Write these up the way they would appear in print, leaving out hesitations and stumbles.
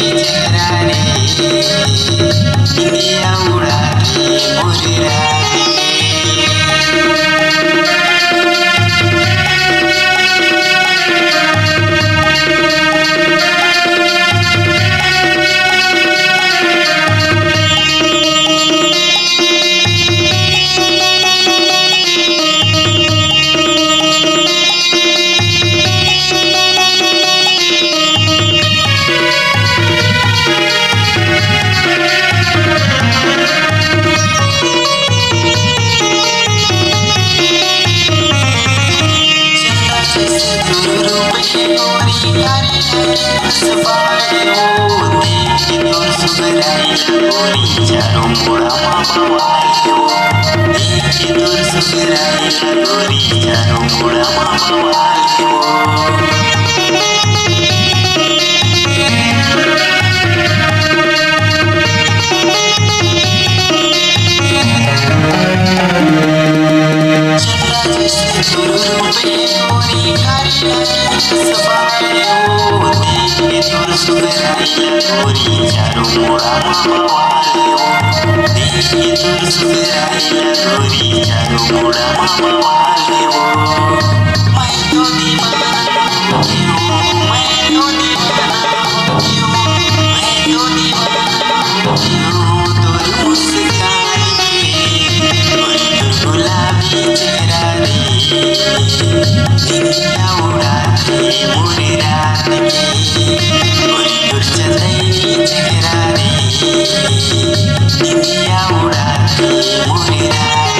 चेहरा रे इंडिया उड़ाती पूरी रात चारों मोड़ा मामा देखे तोर सुगराइला गोरी चारों मोड़ा मामा गोरी चारों मोड़ा मामा देखे तोर सुगराइला गोरी चारों मोड़ा मामा मैं तो दीवाना हो गयो मैं तो दीवाना हो गयो मैं तो दीवाना हो गयो तोर मुस्कान के गोरी तोर गुलाबी चेहरा रे इंडिया उड़ाती पूरी रात की गोरी तोर चंदनी चेहरा रे इंडिया उड़ाती पूरी रात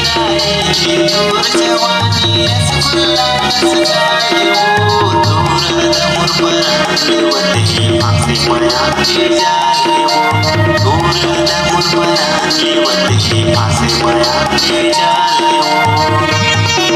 तोर जवानी रसगुल्ला सजाए वो तोर दमुर परांठे वते फांसी मया के जाए वो तोर दमुर परांठे वते फांसी मया के जाए वो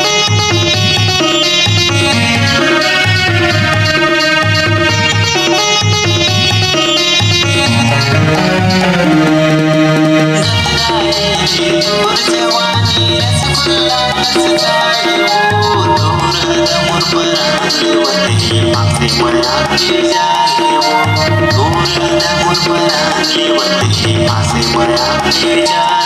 तोर जवानी रसगुल्ला सजाए वो तोर दमुर परांठे वते फांसी मया के जाए वो तोर दमुर परांठे वते फांसी मया के जाए